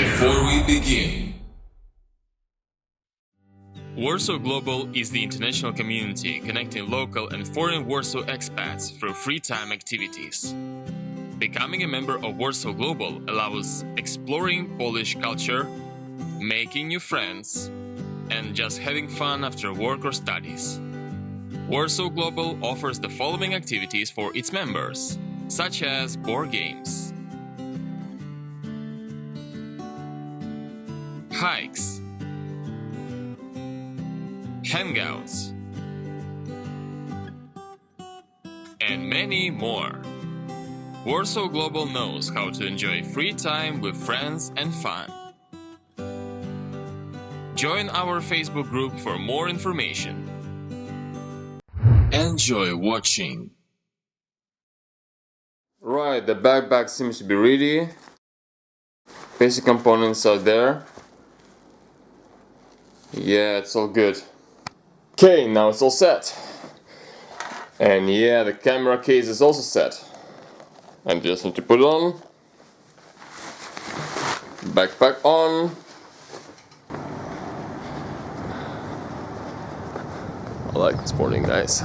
Before we begin, Warsaw Global is the international community connecting local and foreign Warsaw expats through free time activities. Becoming a member of Warsaw Global allows exploring Polish culture, making new friends, and just having fun after work or studies. Warsaw Global offers the following activities for its members, such as board games, hikes, hangouts, and many more. Warsaw Global knows how to enjoy free time with friends and fun. Join our Facebook group for more information. enjoy watching. Right, the backpack seems to be ready. Basic components are there. Yeah, it's all good. Okay, now it's all set. And yeah, the camera case is also set. I just need to put it on. Backpack on. I like this morning, guys.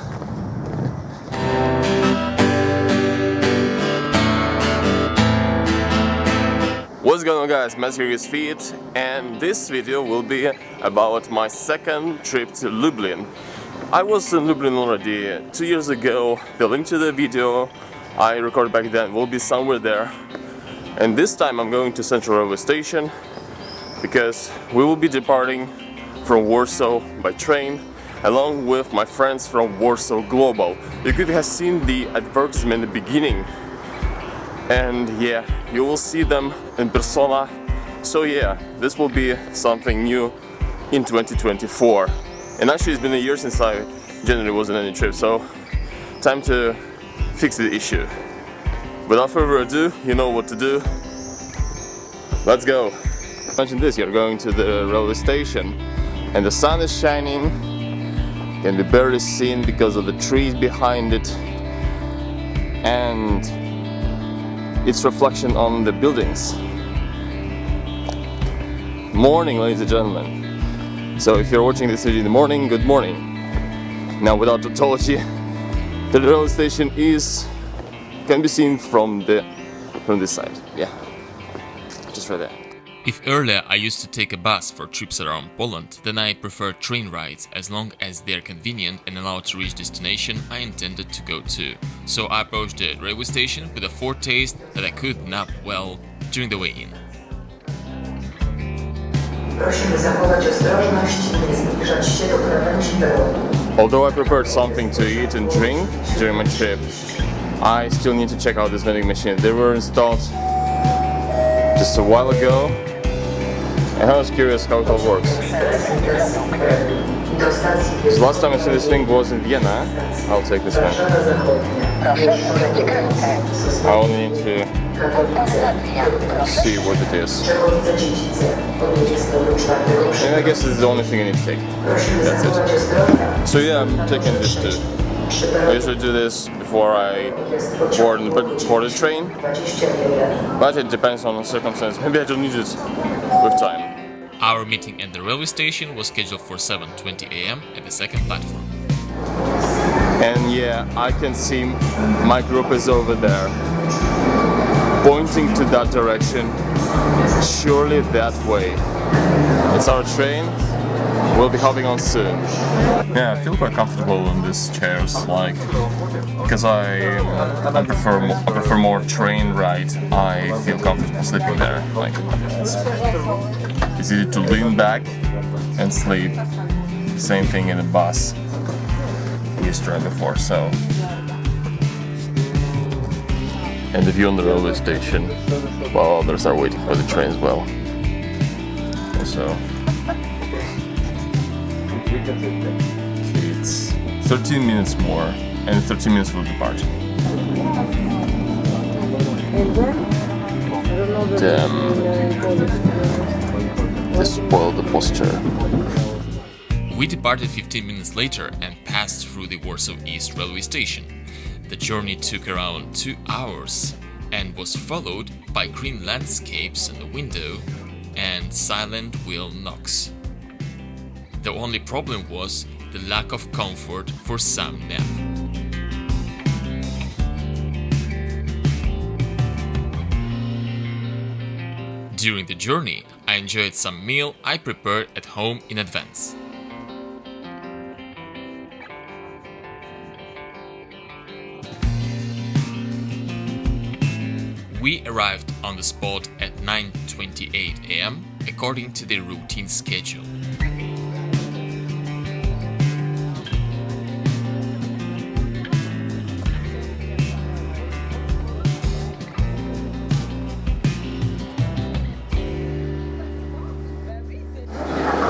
What's going on, guys? Matt here is Feet, and this video will be about my second trip to Lublin. I was in Lublin already 2 years ago. The link to the video I recorded back then will be somewhere there. And this time I'm going to Central Railway Station because we will be departing from Warsaw by train along with my friends from Warsaw Global. You could have seen the advertisement in the beginning. And yeah, you will see them in persona. So yeah, this will be something new in 2024. And actually it's been a year since I generally was on any trip, so time to fix the issue. Without further ado, you know what to do. Let's go. Imagine this, you're going to the railway station and the sun is shining, can be barely seen because of the trees behind it, and its reflection on the buildings. Morning, ladies and gentlemen. So if you're watching this video in the morning, good morning. Now, without tautology, the railway station can be seen from this side. Yeah, just right there. If earlier I used to take a bus for trips around Poland, then I prefer train rides as long as they're convenient and allow to reach destination I intended to go to. So I approached the railway station with a foretaste that I could nap well during the way in. Prosimy zachować ostrożność i nie zbliżać się do krawędzi peronu. Although I prepared something to eat and drink during my trip, I still need to check out this vending machine. They were installed just a while ago, and I was curious how it all works. So last time I saw this thing was in Vienna. I'll take this one. I only need to see what it is. And I guess it's the only thing I need to take. That's it. So yeah, I'm taking this too. I usually do this before I board the train, but it depends on the circumstance. Maybe I don't need it with time. Our meeting at the railway station was scheduled for 7:20 AM at the second platform. And yeah, I can see my group is over there, pointing to that direction, surely that way. It's our train, we'll be hopping on soon. Yeah, I feel quite comfortable in these chairs, because I prefer more train ride. I feel comfortable sleeping there. It's easy to lean back and sleep. Same thing in the bus. We used to ride before, so. And the view on the railway station while others are waiting for the train as well. So it's 13 minutes more, and 13 minutes will depart. Damn, they spoiled the posture. We departed 15 minutes later and passed through the Warsaw East railway station. The journey took around 2 hours and was followed by green landscapes in the window and silent wheel knocks. The only problem was the lack of comfort for some nap. During the journey, I enjoyed some meal I prepared at home in advance. We arrived on the spot at 9:28 am according to the routine schedule.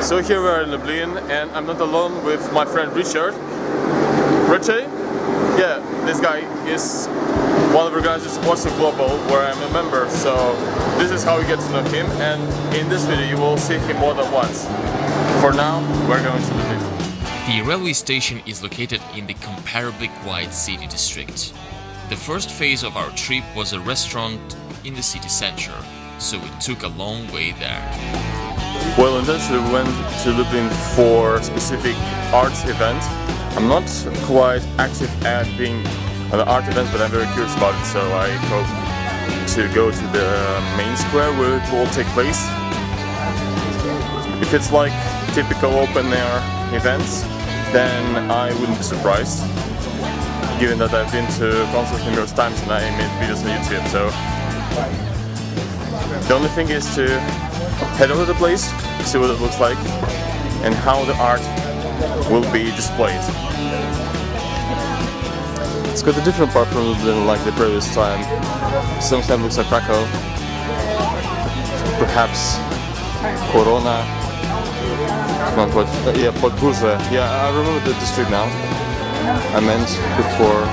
So here we are in Lublin, and I'm not alone with my friend Richard. Richie? Yeah, this guy is one of the organizers of Warsaw Global, where I'm a member, so this is how you get to know him, and in this video you will see him more than once. For now, we're going to Lublin. The railway station is located in the comparably quiet city district. The first phase of our trip was a restaurant in the city center, so it took a long way there. Well, intentionally we went to Lublin for a specific arts event. I'm not quite active at being an art event, but I'm very curious about it, so I hope to go to the main square where it will take place. If it's like typical open-air events, then I wouldn't be surprised, given that I've been to concerts numerous times and I made videos on YouTube, so the only thing is to head over to the place, see what it looks like, and how the art will be displayed. It's got a different part from Lublin like the previous time. Sometimes looks like Krakow, perhaps Korona, not what, yeah, Podgórze. Yeah, I remember the district now. I meant before.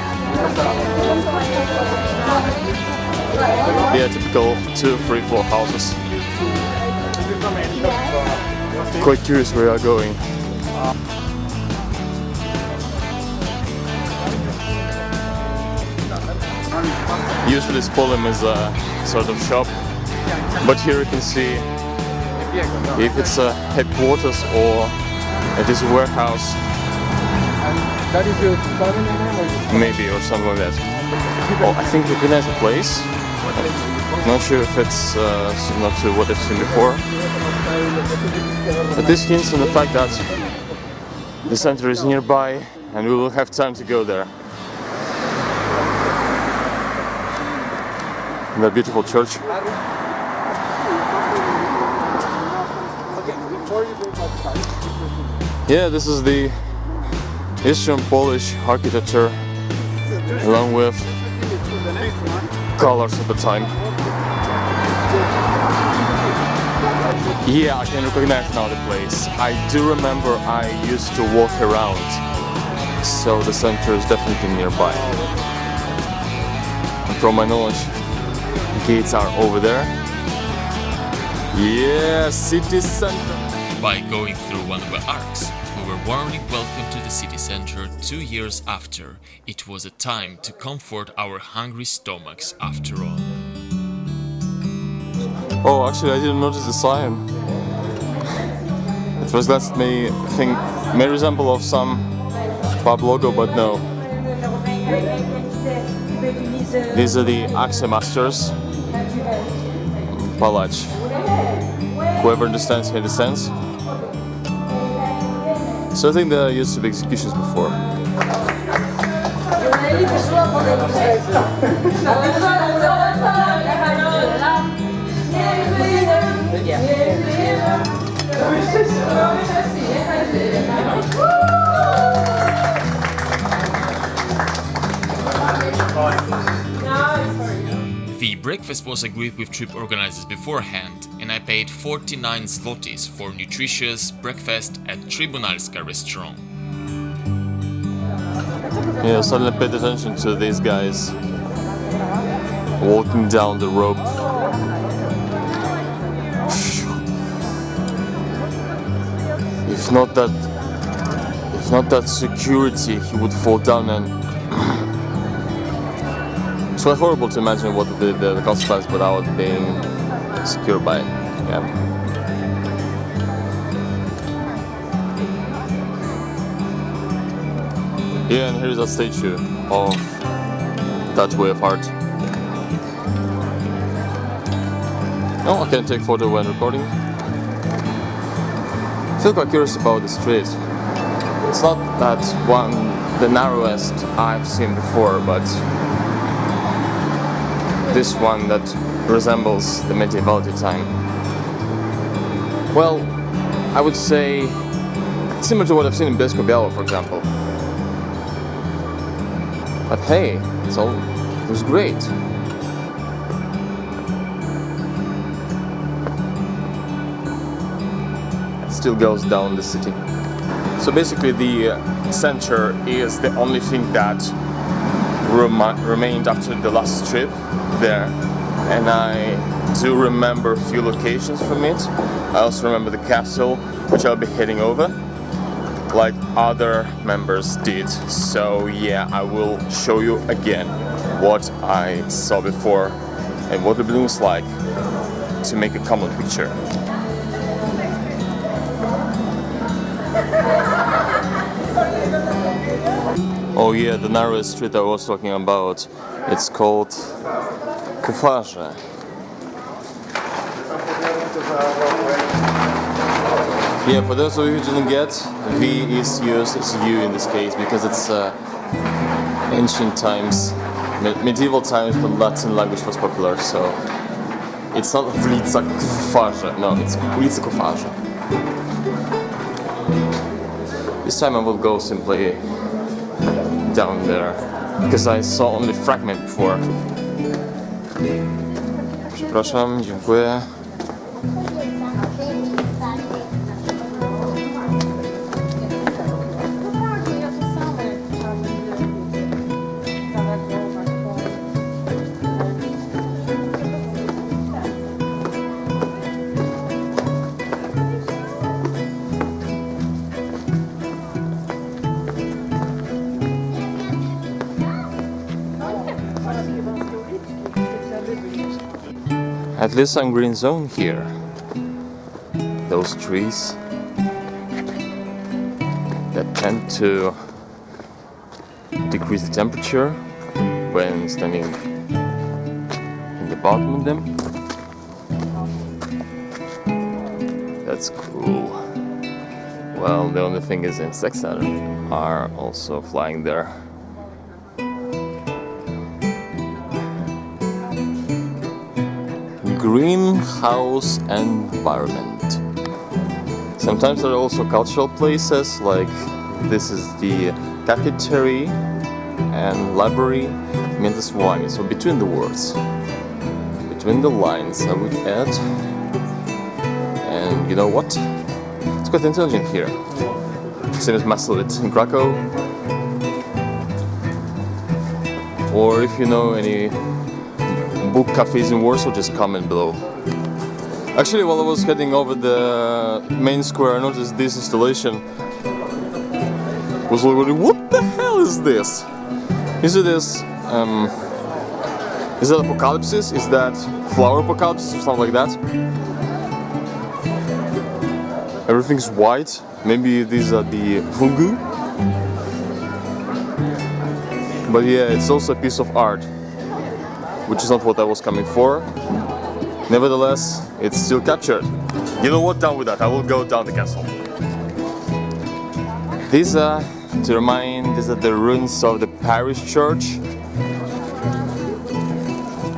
Yeah, typical 2, 3, 4 houses. Quite curious where we are going. Usually Spolium is a sort of shop, but here you can see if it's a headquarters or it is a warehouse, maybe, or something like that. Oh, I think we recognize the place. Not sure if it's similar to what I've seen before, but this hints on the fact that the center is nearby and we will have time to go there. The beautiful church. Yeah, this is the Eastern Polish architecture, along with colors of the time. Yeah, I can recognize now the place. I do remember I used to walk around, so the center is definitely nearby. And from my knowledge, gates are over there. Yeah, city center. By going through one of the arcs, we were warmly welcomed to the city center 2 years after. It was a time to comfort our hungry stomachs after all. Oh, actually I didn't notice the sign. It was last may think may resemble of some pub logo, but no. These are the Axe Masters. Palach. Whoever understands here understands. So I think there used to be executions before. The breakfast was agreed with trip organizers beforehand, and I paid 49 zlotys for nutritious breakfast at Trybunalska restaurant. Yeah, suddenly paid attention to these guys walking down the rope. If not that security, he would fall down and. It's quite horrible to imagine what would be the consequence without being secured by. Yeah. Yeah, and here's a statue of that way of art. Oh, I can take photo when recording. I feel quite curious about the street. It's not that one, the narrowest I've seen before, but this one that resembles the medievality time. Well, I would say similar to what I've seen in Bielsko-Biała, for example. But hey, it was great. It still goes down the city. So basically the center is the only thing that remained after the last trip there, and I do remember a few locations from it. I also remember the castle, which I'll be heading over like other members did. So yeah, I will show you again what I saw before and what Lublin was like to make a common picture. Oh yeah, the narrowest street I was talking about, it's called Kufarze. Yeah, for those of you who didn't get, V is used as U in this case because it's ancient times, medieval times when Latin language was popular, so it's not Ulica Kufarze, no, it's Ulica Kufarze. This time I will go simply down there, because I saw only fragment before. Przepraszam, dziękuję. At least some green zone here. Those trees that tend to decrease the temperature when standing in the bottom of them. That's cool. Well, the only thing is insects are also flying there. Greenhouse environment. Sometimes there are also cultural places, like this is the cafeteria and library Między. So between the words, between the lines, I would add. And you know what? It's quite intelligent here. Same as Maslow in Krakow. Or if you know any book cafes in Warsaw, just comment below. Actually, while I was heading over the main square, I noticed this installation. Was already, what the hell is this? Is it this? Is that apocalypse? Is that flower apocalypse or something like that? Everything's white. Maybe these are the fungi. But yeah, it's also a piece of art, which is not what I was coming for. Nevertheless, it's still captured. You know what, down with that, I will go down the castle. These are the ruins of the parish church.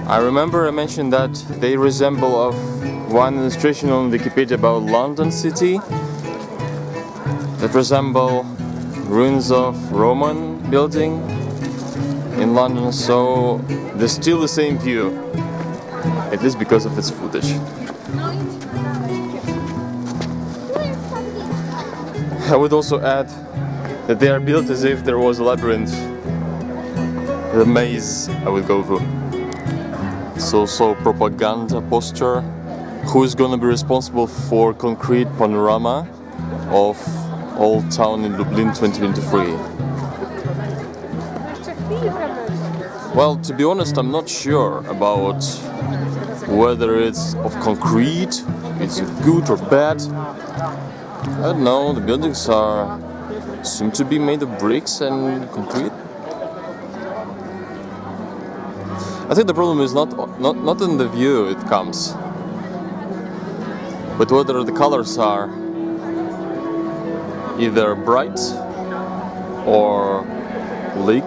I remember I mentioned that they resemble of one illustration on Wikipedia about London city that resemble ruins of Roman building in London, so there's still the same view, at least because of its footage. I would also add that they are built as if there was a labyrinth, the maze I would go through. So propaganda poster, who is gonna be responsible for concrete panorama of Old Town in Lublin 2023. Well, to be honest, I'm not sure about whether it's of concrete, it's good or bad. I don't know, the buildings are seem to be made of bricks and concrete. I think the problem is not in the view it comes, but whether the colors are either bright or bleak.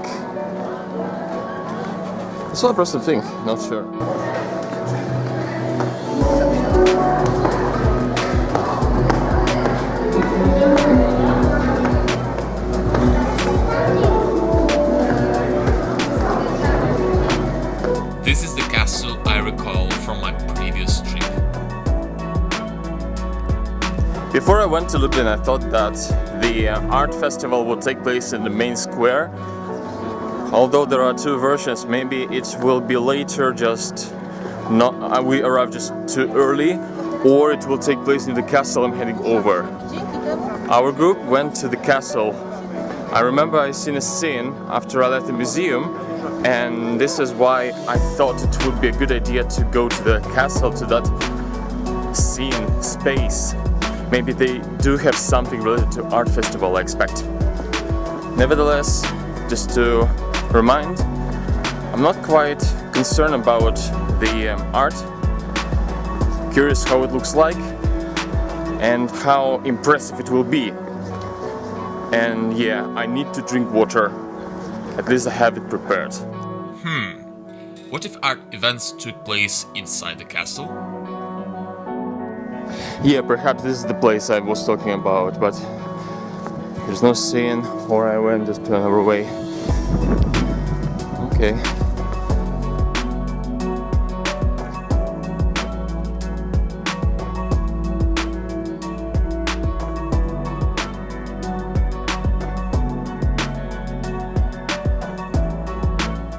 It's not a person thing, not sure. This is the castle I recall from my previous trip. Before I went to Lublin, I thought that the art festival would take place in the main square. Although there are two versions, maybe it will be later, just not we arrived just too early, or it will take place in the castle I'm heading over. Our group went to the castle. I remember I seen a scene after I left the museum, and this is why I thought it would be a good idea to go to the castle, to that scene, space. Maybe they do have something related to art festival, I expect. Nevertheless, just to remind, I'm not quite concerned about the art. Curious how it looks like and how impressive it will be. And yeah, I need to drink water. At least I have it prepared. What if art events took place inside the castle? Yeah, perhaps this is the place I was talking about, but there's no scene, or I went just to another way. Okay.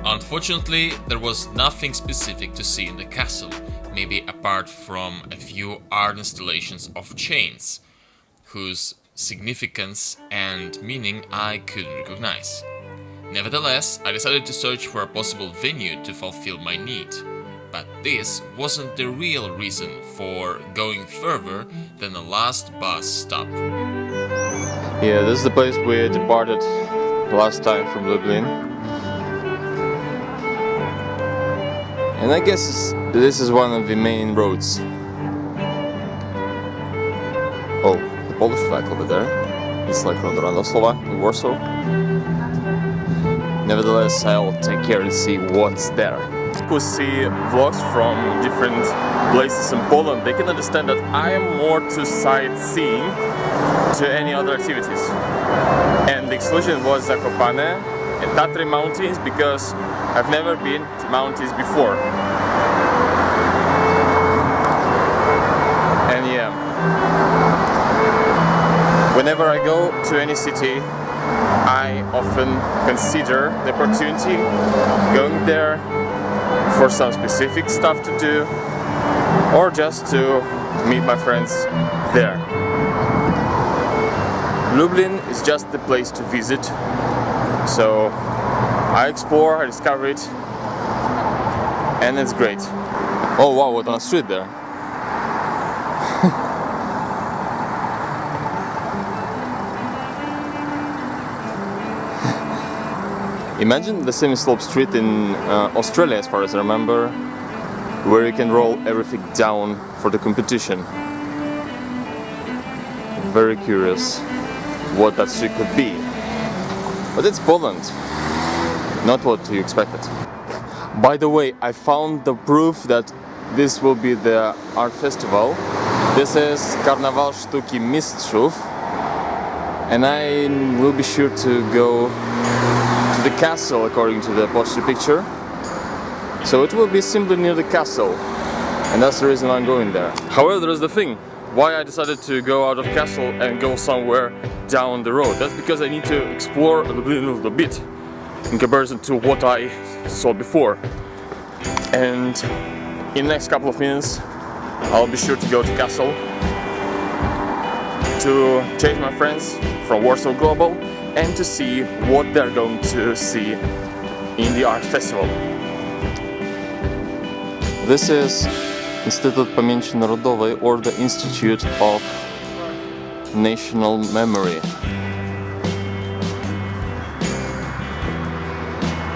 Unfortunately, there was nothing specific to see in the castle, maybe apart from a few art installations of chains, whose significance and meaning I couldn't recognize. Nevertheless, I decided to search for a possible venue to fulfill my need, but this wasn't the real reason for going further than the last bus stop. Yeah, this is the place we departed last time from Lublin. And I guess this is one of the main roads. Oh, the Polish flag over there. It's like on the Randoslova in Warsaw. Nevertheless, I'll take care to see what's there. Who see vlogs from different places in Poland, they can understand that I am more to sightseeing to any other activities. And the exclusion was Zakopane and Tatry Mountains because I've never been to mountains before. And yeah, whenever I go to any city, I often consider the opportunity going there for some specific stuff to do, or just to meet my friends there. Lublin is just the place to visit, so I explore, I discover it, and it's great. Oh wow, what on a street there. Imagine the semi-slope street in Australia, as far as I remember, where you can roll everything down for the competition. Very curious what that street could be. But it's Poland, not what you expected. By the way, I found the proof that this will be the art festival. This is Karnaval Sztuki Mistrzów, and I will be sure to go to the castle according to the poster picture. So it will be simply near the castle, and that's the reason I'm going there. However, there is the thing, why I decided to go out of castle and go somewhere down the road. That's because I need to explore a little bit in comparison to what I saw before. And in the next couple of minutes I'll be sure to go to castle to chase my friends from Warsaw Global and to see what they're going to see in the art festival. This is Instytut Pamięci Narodowej, or the Institute of National Memory.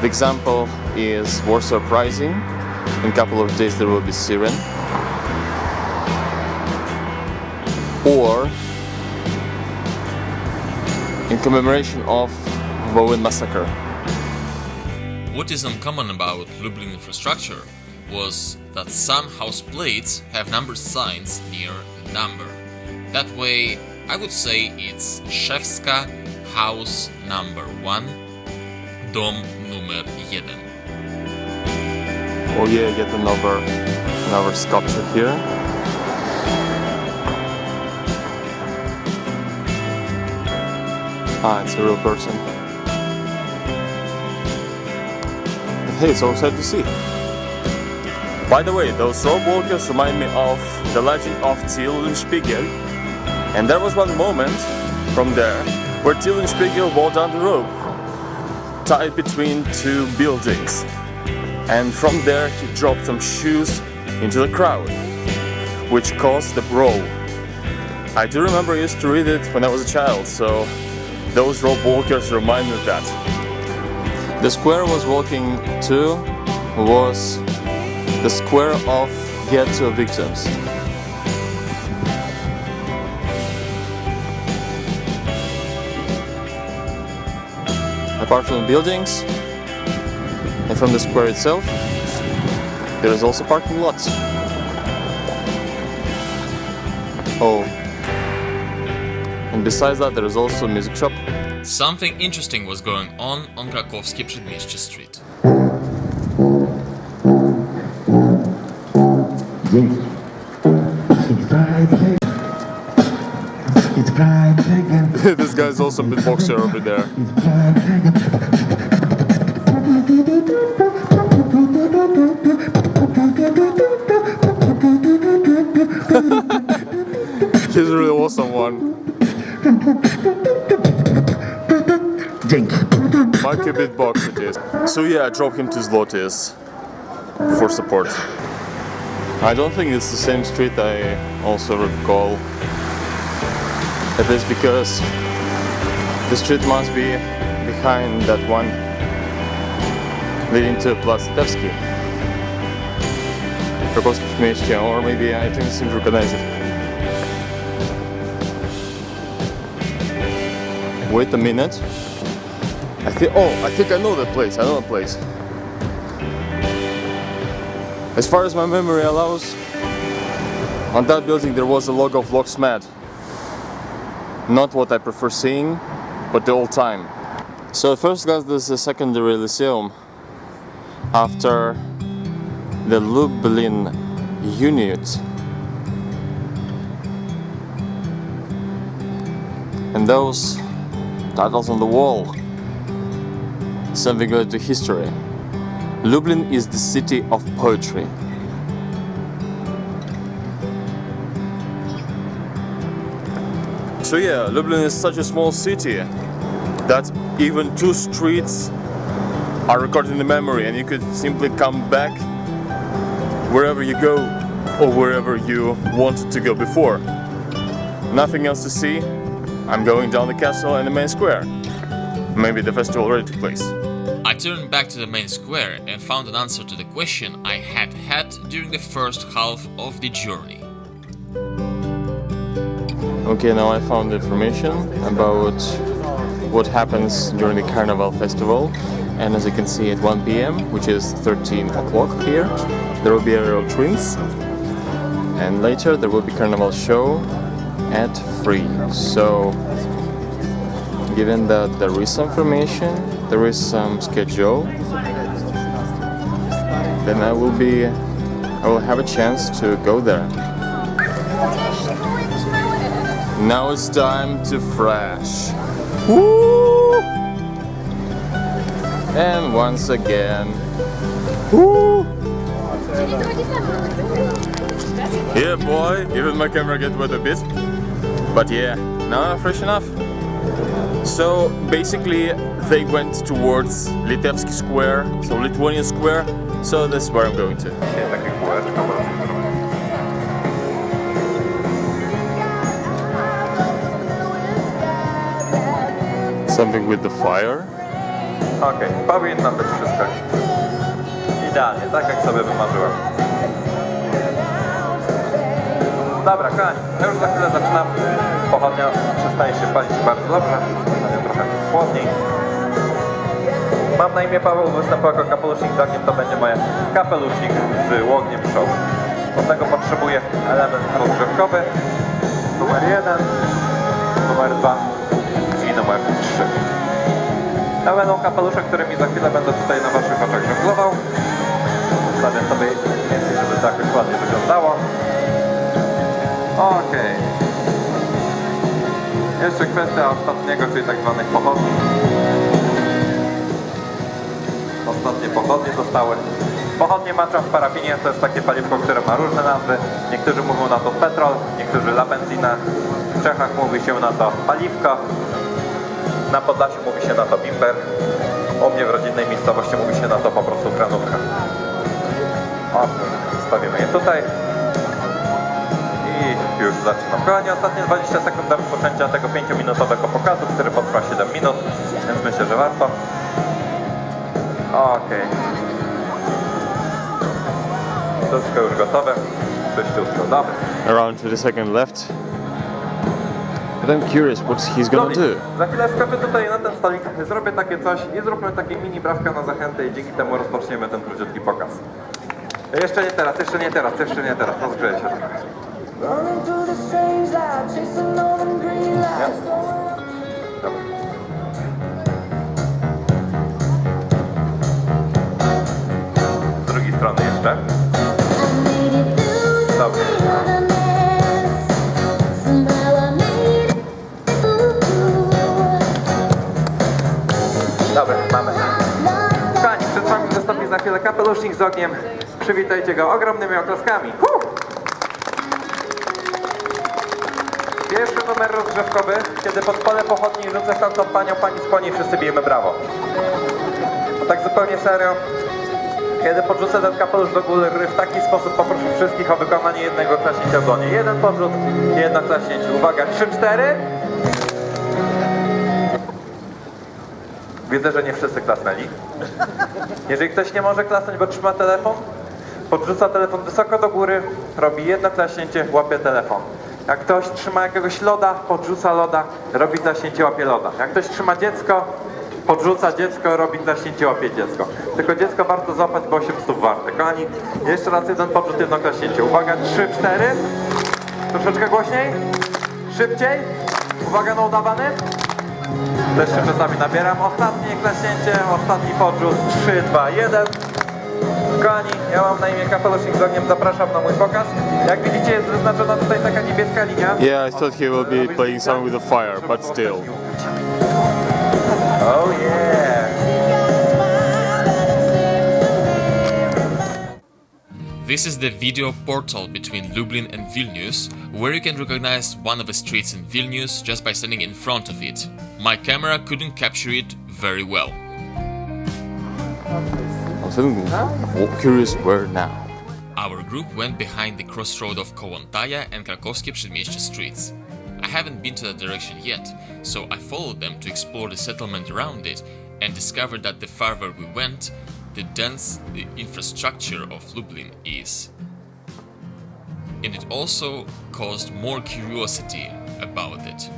The example is Warsaw Uprising. In a couple of days there will be Siren. Or in commemoration of Wołyń massacre. What is uncommon about Lublin infrastructure was that some house plates have number signs near the number. That way, I would say it's Szewska, house number 1, dom numer 1. Oh yeah, yet another sculpture here. Ah, it's a real person. But hey, it's all sad to see. By the way, those rope walkers remind me of the legend of Spiegel. And there was one moment from there where Spiegel walked down the rope, tied between two buildings. And from there he dropped some shoes into the crowd, which caused the brawl. I do remember I used to read it when I was a child, so those rope walkers remind me of that. The square I was walking to was the square of ghetto victims. Apart from the buildings and from the square itself, there is also parking lots. Oh, and besides that there is also a music shop. Something interesting was going on Krakowskie Przedmieście Street. This guy is also a beatboxer over there. He's a really awesome one. Mikey beatbox it is. So yeah, I dropped him to Zlotys for support. I don't think it's the same street I also recall. At least because the street must be behind that one leading to Plac Litewski. Krakowskie Przedmieście, or maybe I didn't seem to recognize it. Wait a minute. I think I know that place. I know that place. As far as my memory allows, on that building there was a logo of Locksmith. Not what I prefer seeing, but the old time. So first got this secondary lyceum after the Lublin unit. And those titles on the wall, something related to history. Lublin is the city of poetry. So yeah, Lublin is such a small city that even two streets are recorded in the memory, and you could simply come back wherever you go or wherever you wanted to go before. Nothing else to see. I'm going down the castle and the main square. Maybe the festival already took place. I turned back to the main square and found an answer to the question I had during the first half of the journey. Okay, now I found information about what happens during the Carnival Festival. And as you can see, at 1 p.m, which is 13 o'clock here, there will be aerial twins. And later there will be Carnival show at 3. So, given that there is some information, there is some schedule, then I will have a chance to go there. Now it's time to thrash. Woo! And once again, woo! Yeah, boy, even my camera get wet a bit. But yeah, now I'm fresh enough. So basically, they went towards Litewski Square, so Lithuanian Square. So that's where I'm going to. Something with the fire. Okej, powinno być wszystko idealnie, tak jak sobie wymarzyłem. Dobra, kochani, ja już za chwilę zaczynam. Pochodnia przestaje się palić bardzo dobrze, będzie trochę chłodniej. Mam na imię Paweł, występuję jako kapelusznik z ogniem, to będzie moje kapelusznik z łogniem show. Od tego potrzebuję element rozgrzewkowy, numer 1, numer 2 i numer 3. To będą kapelusze, którymi za chwilę będę tutaj na waszych oczach żonglował. Zostawię sobie więcej, żeby to jakoś ładnie wyglądało. Okej. Jeszcze kwestia ostatniego, czyli tak zwanych pochodni. Ostatnie pochodnie zostały. Pochodnie maczam w parafinie, to jest takie paliwko, które ma różne nazwy. Niektórzy mówią na to petrol, niektórzy la benzina. W Czechach mówi się na to paliwko. Na Podlasiu mówi się na to bimber. U mnie w rodzinnej miejscowości mówi się na to po prostu kranówka. O, stawimy je tutaj. I już zaczynam. Kochani, ostatnie 20 sekund do rozpoczęcia tego 5-minutowego pokazu, który potrwa 7 minut, więc myślę, że warto. Okej. Wszystko już gotowe. Czyściutko, dobra. Around 20 seconds left. But I'm curious what he's gonna do. Za chwilę skoczę tutaj na ten stolik, zrobię takie coś i zróbmy takie mini brawka na zachętę i dzięki temu rozpoczniemy ten króciutki pokaz. Jeszcze nie teraz, jeszcze nie teraz, jeszcze nie teraz, rozgrzeję się. Dobra. Z drugiej strony jeszcze. Dobrze. Dobra, mamy. Kochani, przed wami wystąpi za chwilę kapelusznik z ogniem. Przywitajcie go ogromnymi oklaskami. Pierwszy numer rozgrzewkowy, kiedy podpalę pochodni i rzucę tamtą panią, pani skłoni, wszyscy bijemy brawo. A tak zupełnie serio, kiedy podrzucę ten kapelusz do góry w taki sposób, poproszę wszystkich o wykonanie jednego klaśnięcia w dłonie. Jeden podrzut, jedno klaśnięcie. Uwaga, 3-4. Widzę, że nie wszyscy klasnęli. Jeżeli ktoś nie może klasnąć, bo trzyma telefon, podrzuca telefon wysoko do góry, robi jedno klaśnięcie, łapie telefon. Jak ktoś trzyma jakiegoś loda, podrzuca loda, robi klaśnięcie, łapie loda. Jak ktoś trzyma dziecko, podrzuca dziecko, robi klaśnięcie, łapie dziecko. Tylko dziecko warto złapać, bo 800 warte. Kochani, jeszcze raz jeden podrzut, jedno klaśnięcie. Uwaga, 3-4. Troszeczkę głośniej. Szybciej. Uwaga na udawany. Też się czasami nabieram. Ostatnie klaśnięcie, ostatni podrzut. 3, 2, 1. Kochani, ja mam na imię kapelusznik z ogniem, zapraszam na mój pokaz. Jak widzicie, jest wyznaczona tutaj taka niebieska linia. Yeah, I thought he will be playing something with a fire, but still. Oh yeah! This is the video portal between Lublin and Vilnius, where you can recognize one of the streets in Vilnius just by standing in front of it. My camera couldn't capture it very well. I'm feeling curious where now. Our group went behind the crossroad of Kołątaja and Krakowskie Przedmieście streets. I haven't been to that direction yet, so I followed them to explore the settlement around it and discovered that the farther we went, the dense the infrastructure of Lublin is. And it also caused more curiosity about it.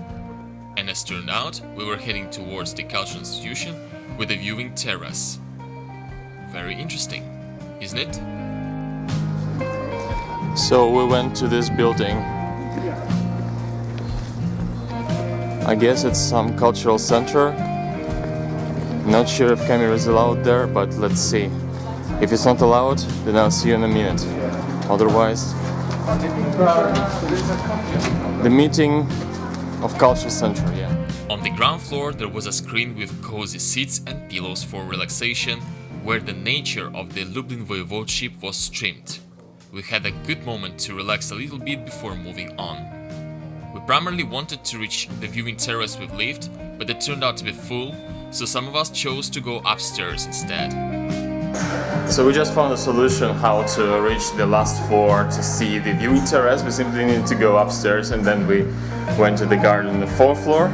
And as turned out, we were heading towards the cultural institution with a viewing terrace. Very interesting, isn't it? So we went to this building. I guess it's some cultural center. Not sure if camera is allowed there, but let's see. If it's not allowed, then I'll see you in a minute. Otherwise, the meeting of cultural center, yeah. On the ground floor there was a screen with cozy seats and pillows for relaxation, where the nature of the Lublin voivodeship was streamed. We had a good moment to relax a little bit before moving on. We primarily wanted to reach the viewing terrace with lift, but it turned out to be full, so some of us chose to go upstairs instead. So we just found a solution how to reach the last floor to see the viewing terrace. We simply need to go upstairs, and then we went to the garden on the 4th floor.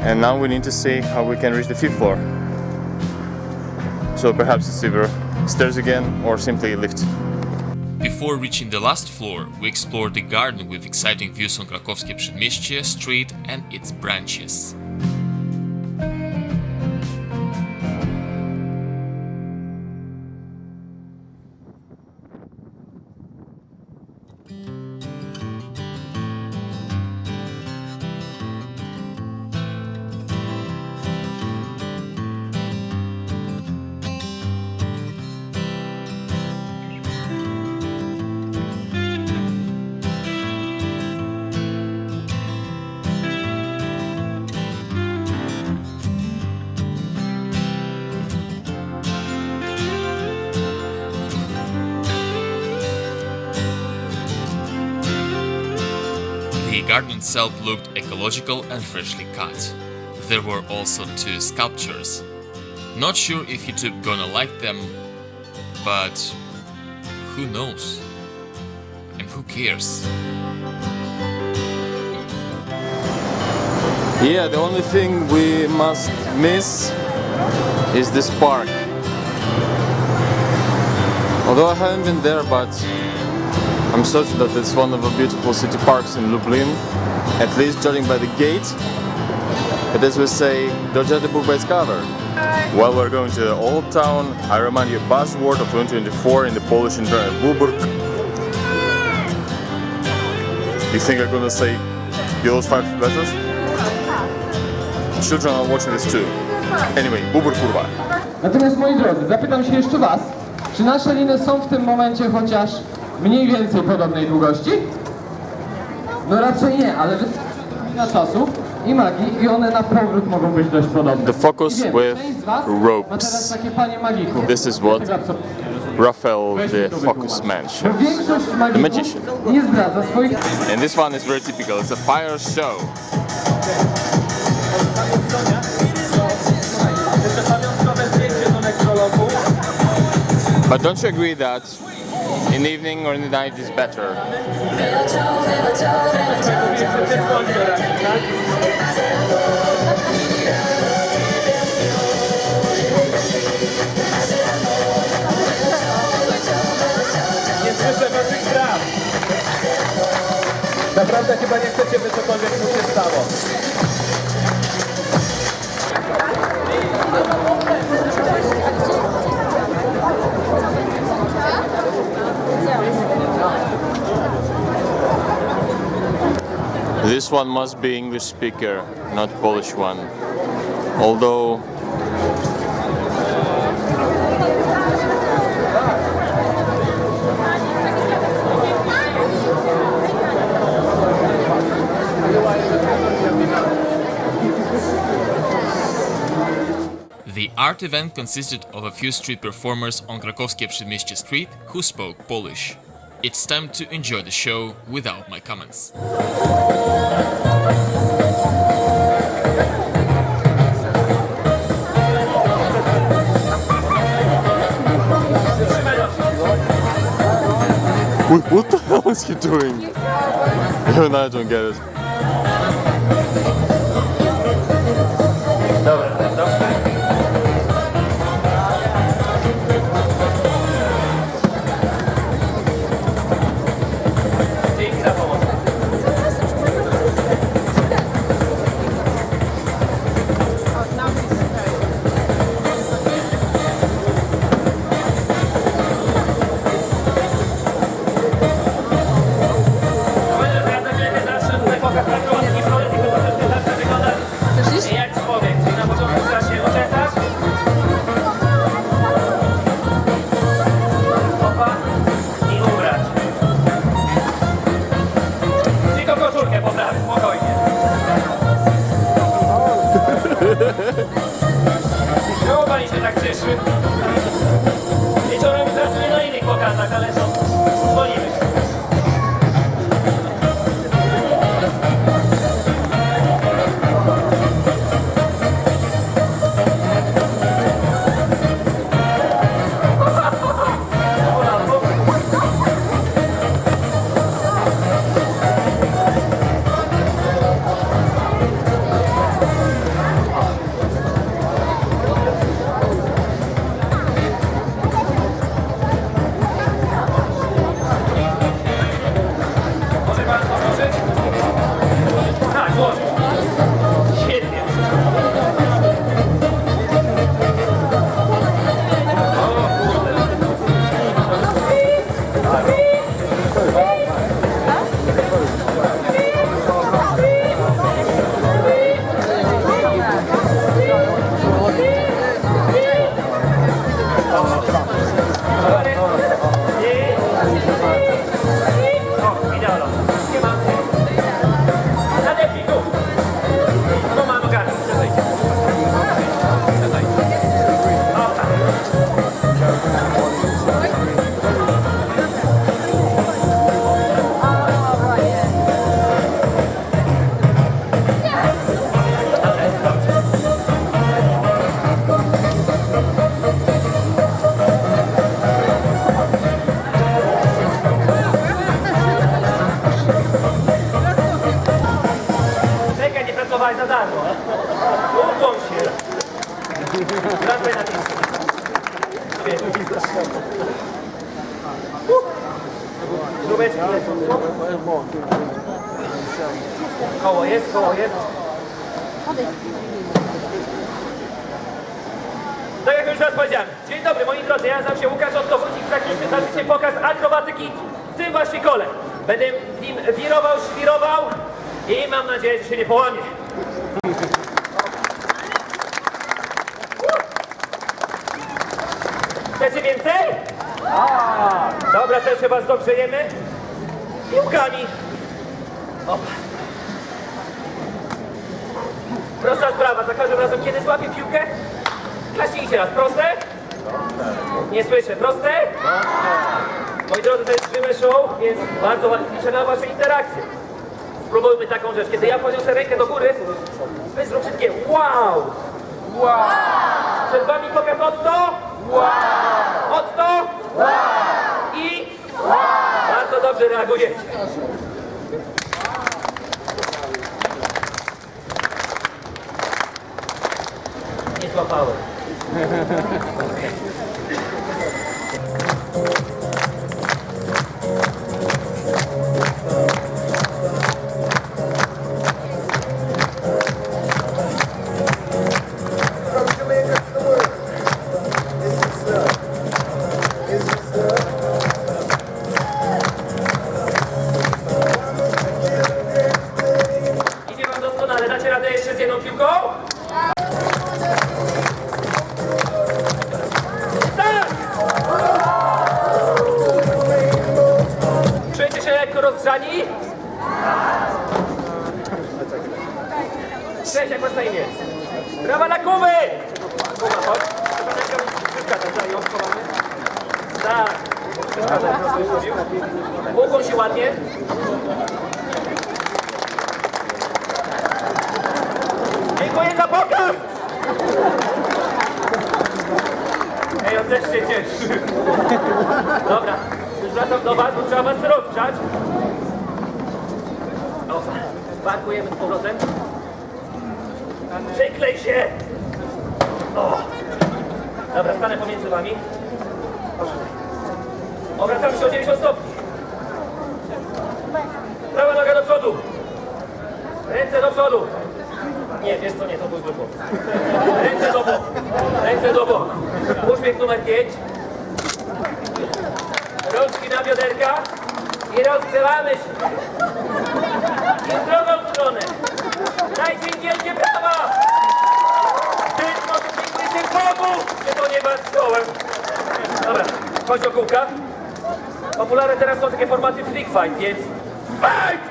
And now we need to see how we can reach the 5th floor. so perhaps it's either stairs again or simply a lift. Before reaching the last floor, we explored the garden with exciting views on Krakowskie Przedmieście Street and its branches. The garden itself looked ecological and freshly cut. There were also 2 sculptures. Not sure if YouTube gonna like them, but who knows? And who cares? Yeah, the only thing we must miss is this park. Although I haven't been there, but I'm certain that it's one of the beautiful city parks in Lublin, at least judging by the gate. But as we say, don't judge the book by its cover. While we're going to the old town, I remind you a buzzword of 2024 in the Polish internet, Bubur. You think I'm gonna say those 5 letters? Children are watching this too. Anyway, Bubur kurwa. Natomiast moi drodzy, zapytam się jeszcze was, czy nasze liny są w tym momencie chociaż mniej więcej podobnej długości? No raczej nie, ale wystarczy czasu i magii i one na powrót mogą być dość podobne. The focus I wiem, with część z was ropes. ma teraz takie panie magików. This is what Raphael the Focus Man Bo shows. większość magików magician. nie zdradza swoich... And this one is very typical, it's a fire show. But don't you agree that in the evening or in the night is better? Nie słyszę waszych spraw. Naprawdę chyba nie chcecie, by cokolwiek mu się stało. This one must be English speaker, not Polish one. Although The art event consisted of a few street performers on Krakowskie Przedmieście Street who spoke Polish. It's time to enjoy the show without my comments. Wait, what the hell is he doing? Even I don't get it. Wracaj na miejsce. Żółbeczki lecą. Koło jest, koło jest. Tak jak już raz powiedziałem. Dzień dobry moi drodzy, ja nazywam się Łukasz Ottowódzik, zaczniemy zacznie pokaz akrobatyki w tym właśnie kole. Będę w nim wirował, świrował i mam nadzieję, że się nie połamie. Chcecie więcej? Dobra, też się was dogrzejemy. Piłkami. Opa. Prosta sprawa, za każdym razem kiedy złapię piłkę, klaśnijcie raz. Proste? Nie słyszę. Proste? Moi drodzy, to jest żywe show, więc bardzo ładnie liczę na wasze interakcje. Spróbujmy taką rzecz. Kiedy ja podniosę rękę do góry, wy zróbcie takie wow! Wow! Przed wami pokaz Otto? Wow! Otto? Wow! I? Wow! Bardzo dobrze reagujecie. Nie złapałem. Idzie wam doskonale. Dacie radę jeszcze z jedną piłką? Tak! Czujecie się lekko rozgrzani? Cześć, jak was na imię? Brawa na Kuby! Kuba, chodź. Przeszkadzaj, za ją schowamy. Tak. Przeszkadzaj, proszę, już mówił. Ukłon się ładnie. Dziękuję za pokaz! Ej, on też się cieszy. Dobra, już wracam do was, bo trzeba was rozgrzać. O, parkujemy z powrotem. Przyklej się! O. Dobra, stanę pomiędzy wami. Proszę. Obracamy się o 90 stopni. Prawa noga do przodu. Ręce do przodu. Nie, wiesz co, nie, to był zły pomysł. Ręce do boku. Ręce do boku. Uśmiech numer 5. Rączki na bioderka. I rozstrzelamy się. I w drugą stronę. Dajcie im wielkie brawa! Tylko wypięknie się Bogu, że to nie was szkołem. Dobra, chodź do kółka. Popularne teraz są takie formaty freak fight, więc... Fight!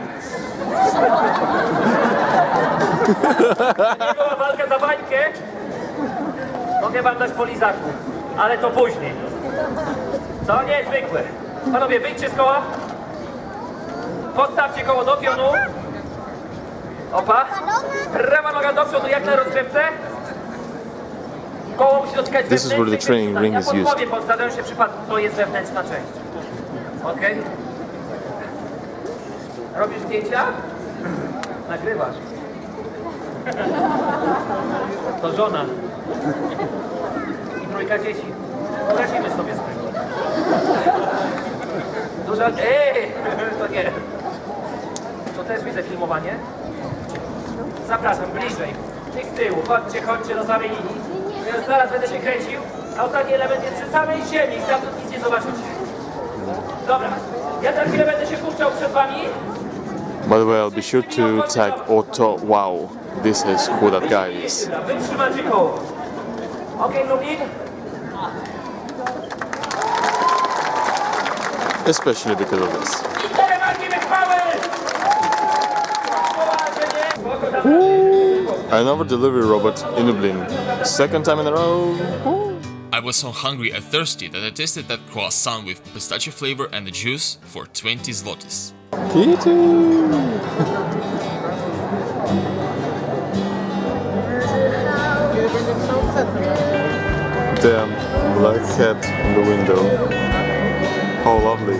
Nie była walka za bańkę. Mogę wam dać po lizaku, ale to później. Co? Niezwykłe. Panowie, wyjdźcie z koła. Podstawcie koło do pionu. Opa. Prawa noga do przodu, jak na rozgrzewce. Koło musi dotykać This is where the training ring is used. Ja podpowiem, bo zdarzają się przypadki, to jest wewnętrzna część. Okej? Robisz zdjęcia? Nagrywasz. To żona. I trójka dzieci. Poradzimy sobie z tego. Duża... To nie. To też widzę filmowanie. Zapraszam, bliżej. Tych z tyłu. Chodźcie, chodźcie do samej linii. Ja zaraz będę się kręcił, a ostatni element jest przy samej ziemi. Stamtąd nic nie zobaczycie. Dobra. Ja za chwilę będę się puszczał przed wami. By the way, I'll be sure to tag Otto Wow. This is who that guy is. Wytrzymacie koło. Okej, Lublin? Especially because of this. I tyle bardziej wychwały! Poważnie, nie? Another delivery robot in Lublin. Second time in a row. I was so hungry and thirsty that I tasted that croissant with pistachio flavor and the juice for 20 zlotys. Kitty! Damn, black cat on the window. How lovely.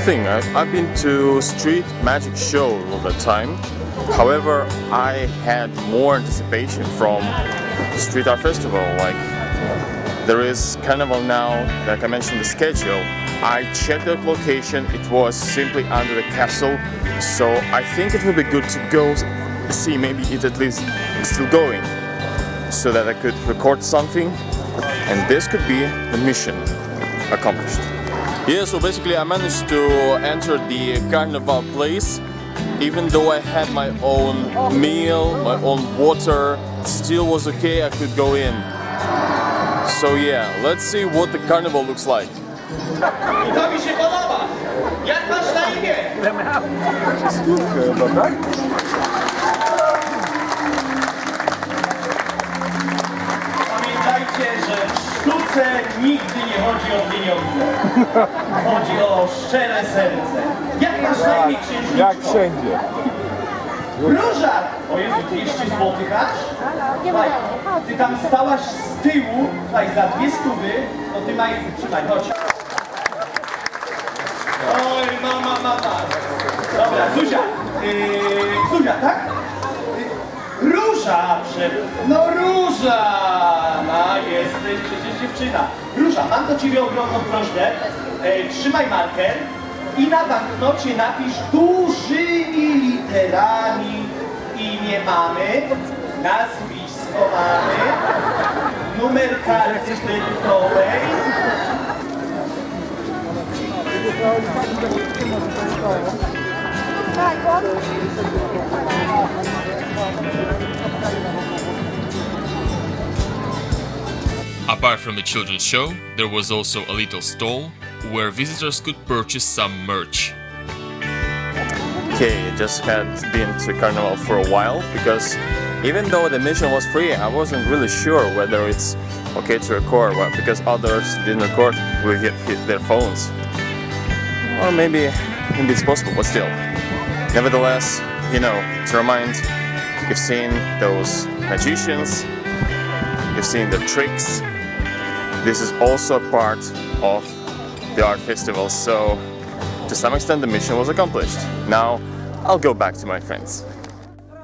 thing, I've been to street magic show all the time. However, I had more anticipation from street art festival. Like, there is carnival now, like I mentioned the schedule. I checked the location, it was simply under the castle, so I think it would be good to go see maybe it at least still going, so that I could record something, and this could be the mission accomplished. Yeah, so basically I managed to enter the carnival place. Even though I had my own meal, my own water, still was okay, I could go in. So yeah, let's see what the carnival looks like. To mi się podoba! Jak masz na imię? Pamiętajcie, że w sztuce nigdy nie chodzi o pieniądze. Chodzi o szczere serce. Jak masz na imię, księżniczko? Jak wszędzie. Róża! O Jezu, 200 złotych aż? Słuchaj, ty tam stałaś z tyłu, słuchaj, za 200, to ty trzymaj, chodź. Oj, mama. Dobra, Zuzia. Zuzia, tak? Róża, no Róża! No, jesteś przecież dziewczyna. Róża, mam do ciebie ogromną prośbę. Trzymaj marker i na banknocie napisz dużymi literami imię mamy, nazwisko mamy, numer karty kredytowej. Apart from the children's show, there was also a little stall where visitors could purchase some merch. Okay, just had been to carnival for a while, because even though the mission was free, I wasn't really sure whether it's okay to record, well, because others didn't record with their phones. Or maybe it's possible, but still. Nevertheless, you know, to remind, you've seen those magicians, you've seen the tricks. This is also a part of the art festival, so to some extent the mission was accomplished. Now I'll go back to my friends.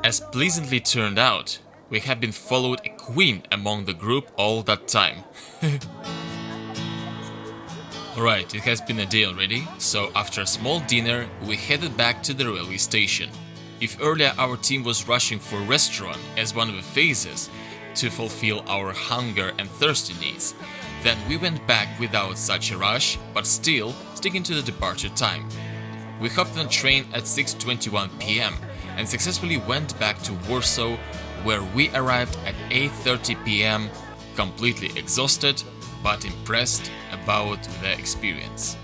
As pleasantly turned out, we have been followed a queen among the group all that time. Alright, it has been a day already, so after a small dinner we headed back to the railway station. If earlier our team was rushing for a restaurant as one of the phases to fulfill our hunger and thirsty needs, then we went back without such a rush, but still sticking to the departure time. We hopped on a train at 6:21 p.m. and successfully went back to Warsaw, where we arrived at 8:30 p.m. completely exhausted but impressed about the experience.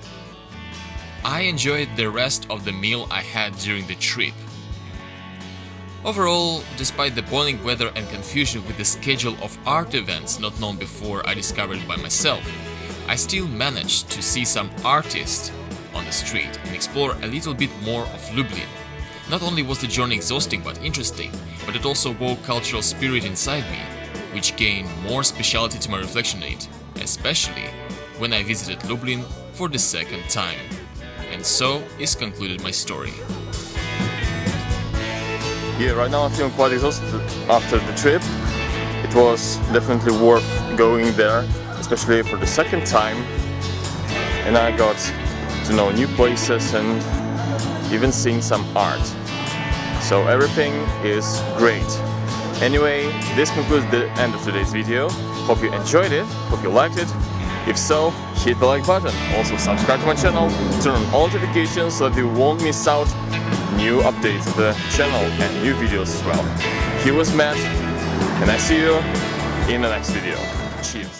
I enjoyed the rest of the meal I had during the trip. Overall, despite the boiling weather and confusion with the schedule of art events not known before I discovered it by myself, I still managed to see some artists on the street and explore a little bit more of Lublin. Not only was the journey exhausting but interesting, but it also woke cultural spirit inside me, which gained more speciality to my reflection on it, especially when I visited Lublin for the second time. And so is concluded my story. Yeah, right now I'm feeling quite exhausted after the trip. It was definitely worth going there, especially for the second time. And I got to know new places and even seeing some art. So everything is great. Anyway, this concludes the end of today's video. Hope you enjoyed it, hope you liked it. If so, hit the like button. Also subscribe to my channel, turn on all notifications so that you won't miss out new updates of the channel and new videos as well. Here was Matt, and I see you in the next video. Cheers!